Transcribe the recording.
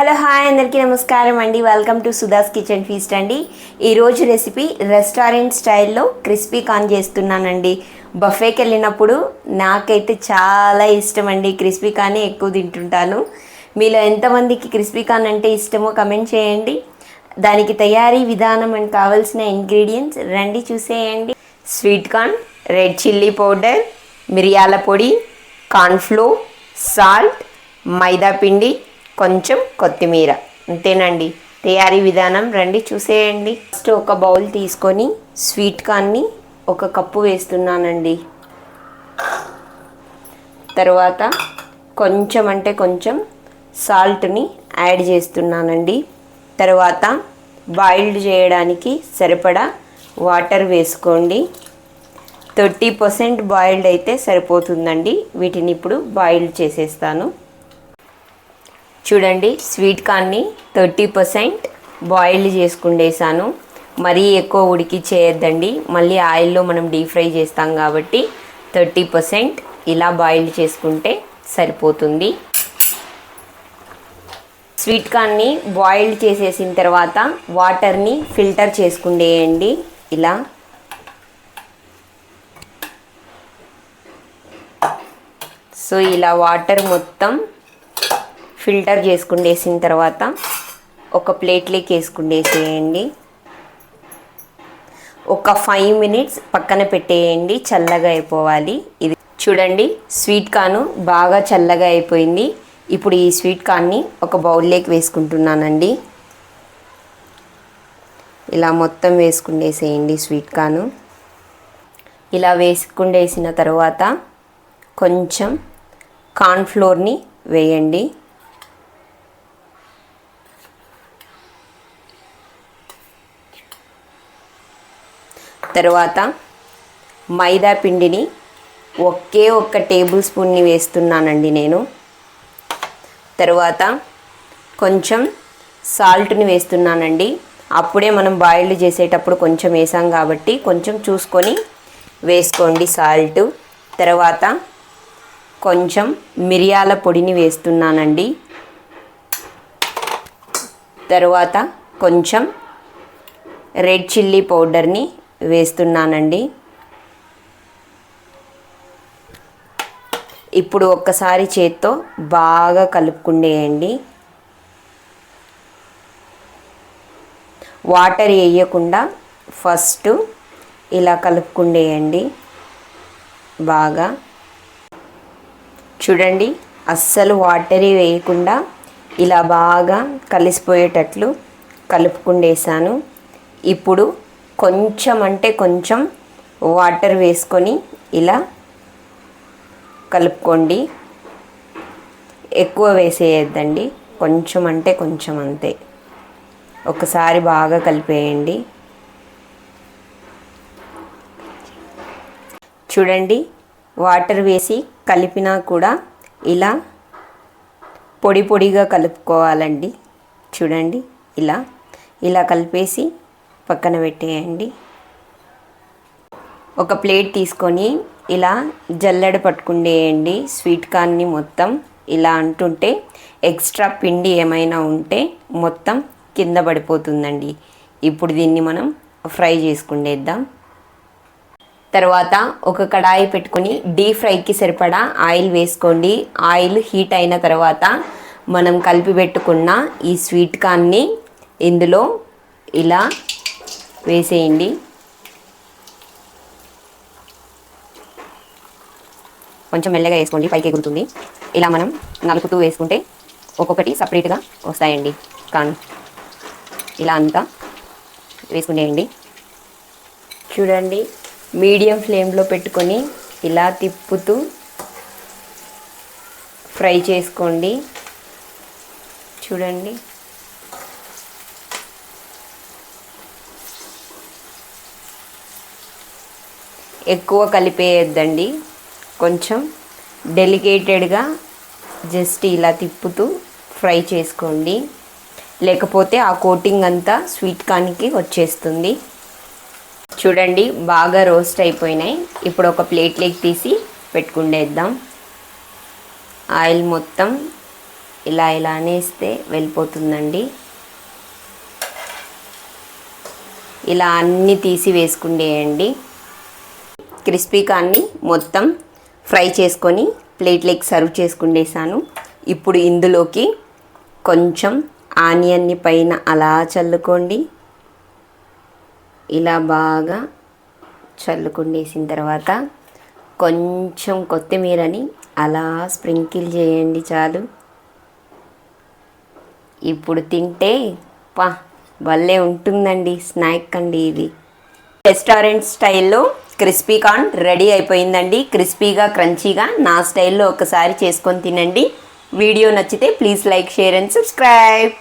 Hello hi అందరికీ నమస్కారం అండి. Welcome to Sudha's kitchen feast అండి. ఈరోజు రెసిపీ రెస్టారెంట్ స్టైల్లో క్రిస్పీ కార్న్ చేస్తున్నానండి. బఫేకి వెళ్ళినప్పుడు నాకైతే చాలా ఇష్టం అండి. క్రిస్పీ కార్నే ఎక్కువ తింటుంటాను. మీలో ఎంతమందికి క్రిస్పీ కార్న్ అంటే ఇష్టమో కమెంట్ చేయండి. దానికి తయారీ విధానం అండ్ కావాల్సిన ఇంగ్రీడియంట్స్ రండి చూసేయండి. Sweet corn, red chilli powder, మిరియాల పొడి, కార్న్ఫ్లోర్, సాల్ట్, మైదా పిండి, కొంచెం కొత్తిమీర, అంతేనండి. తయారీ విధానం రండి చూసేయండి. ఫస్ట్ ఒక బౌల్ తీసుకొని స్వీట్ కార్న్ని ఒక కప్పు వేస్తున్నానండి. తర్వాత కొంచెం అంటే కొంచెం సాల్ట్ని యాడ్ చేస్తున్నానండి. తర్వాత బాయిల్డ్ చేయడానికి సరిపడా వాటర్ వేసుకోండి. 30% బాయిల్డ్ అయితే సరిపోతుందండి. వీటిని ఇప్పుడు బాయిల్డ్ చేసేస్తాను. చూడండి, స్వీట్ కార్న్ని 30% బాయిల్డ్ చేసుకుండేసాను. మరీ ఎక్కువ ఉడికి చేయొద్దండి, మళ్ళీ ఆయిల్లో మనం డీప్ ఫ్రై చేస్తాం కాబట్టి 30% ఇలా బాయిల్డ్ చేసుకుంటే సరిపోతుంది. స్వీట్ కార్న్ని బాయిల్డ్ చేసేసిన తర్వాత వాటర్ని ఫిల్టర్ చేసుకుండేయండి. ఇలా ఇలా వాటర్ మొత్తం ఫిల్టర్ చేసుకుండేసిన తర్వాత ఒక ప్లేట్లోకి వేసుకుండేసేయండి. ఒక 5 minutes పక్కన పెట్టేయండి, చల్లగా అయిపోవాలి. ఇది చూడండి, స్వీట్ కార్న్ బాగా చల్లగా అయిపోయింది. ఇప్పుడు ఈ స్వీట్ కార్న్ని ఒక బౌల్లోకి వేసుకుంటున్నానండి. ఇలా మొత్తం వేసుకుండేసేయండి స్వీట్ కార్న్. ఇలా వేసుకుండేసిన తర్వాత కొంచెం కార్న్ఫ్లోర్ని వేయండి. తర్వాత మైదా పిండిని ఒక్క టేబుల్ స్పూన్ని వేస్తున్నానండి నేను. తర్వాత కొంచెం సాల్ట్ని వేస్తున్నానండి. అప్పుడే మనం బాయిల్డ్ చేసేటప్పుడు కొంచెం వేసాం కాబట్టి కొంచెం చూసుకొని వేసుకోండి సాల్ట్. తర్వాత కొంచెం మిరియాల పొడిని వేస్తున్నానండి. తర్వాత కొంచెం రెడ్ చిల్లీ పౌడర్ని వేస్తున్నానండి. ఇప్పుడు ఒక్కసారి చేత్తో బాగా కలుపుకుండేయండి. వాటర్ వేయకుండా ఫస్ట్ ఇలా కలుపుకుండేయండి బాగా. చూడండి, అస్సలు వాటర్ వేయకుండా ఇలా బాగా కలిసిపోయేటట్లు కలుపుకుండేసాను. ఇప్పుడు కొంచెం అంటే కొంచెం వాటర్ వేసుకొని ఇలా కలుపుకోండి. ఎక్కువ వేసేయద్దండి, కొంచెం అంటే కొంచెం అంతే. ఒకసారి బాగా కలిపేయండి. చూడండి, వాటర్ వేసి కలిపినా కూడా ఇలా పొడి పొడిగా కలుపుకోవాలండి. చూడండి, ఇలా కలిపేసి పక్కన పెట్టేయండి. ఒక ప్లేట్ తీసుకొని ఇలా జల్లెడ పట్టుకుండేయండి. స్వీట్ కార్న్ని మొత్తం ఇలా అంటుంటే ఎక్స్ట్రా పిండి ఏమైనా ఉంటే మొత్తం కింద పడిపోతుందండి. ఇప్పుడు దీన్ని మనం ఫ్రై చేసుకుండేద్దాం. తర్వాత ఒక కడాయి పెట్టుకొని డీప్ ఫ్రైకి సరిపడా ఆయిల్ వేసుకోండి. ఆయిల్ హీట్ అయిన తర్వాత మనం కలిపి పెట్టుకున్న ఈ స్వీట్ కార్న్ని ఇందులో ఇలా వేసేయండి. కొంచెం మెల్లగా వేసుకోండి, పైకి ఎగురుతుంది. ఇలా మనం నలుపుతూ వేసుకుంటే ఒక్కొక్కటి సపరేట్గా వస్తాయండి కార్న్. ఇలా అంతా వేసుకునేయండి. చూడండి, మీడియం ఫ్లేమ్లో పెట్టుకొని ఇలా తిప్పుతూ ఫ్రై చేసుకోండి. చూడండి, ఎక్కువ కలిపేయద్దండి, కొంచెం డెలికేటెడ్గా జస్ట్ ఇలా తిప్పుతూ ఫ్రై చేసుకోండి. లేకపోతే ఆ కోటింగ్ అంతా స్వీట్ కార్న్కి వచ్చేస్తుంది. చూడండి, బాగా రోస్ట్ అయిపోయినాయి. ఇప్పుడు ఒక ప్లేట్లోకి తీసి పెట్టుకుండేద్దాం. ఆయిల్ మొత్తం ఇలా అనేస్తే వెళ్ళిపోతుందండి. ఇలా అన్నీ తీసి వేసుకుండేయండి. క్రిస్పీ కార్న్ని మొత్తం ఫ్రై చేసుకొని ప్లేట్లోకి సర్వ్ చేసుకుండేసాను. ఇప్పుడు ఇందులోకి కొంచెం ఆనియన్ని పైన అలా చల్లుకోండి. ఇలా బాగా చల్లుకుండేసిన తర్వాత కొంచెం కొత్తిమీరని అలా స్ప్రింకిల్ చేయండి చాలు. ఇప్పుడు తింటే భలే ఉంటుందండి. స్నాక్ అండి ఇది. రెస్టారెంట్ స్టైల్లో క్రిస్పీ కార్న్ రెడీ అయిపోయిందండి. క్రిస్పీగా క్రంచీగా నా స్టైల్లో ఒకసారి చేసుకొని తినండి. వీడియో నచ్చితే please like, share and subscribe.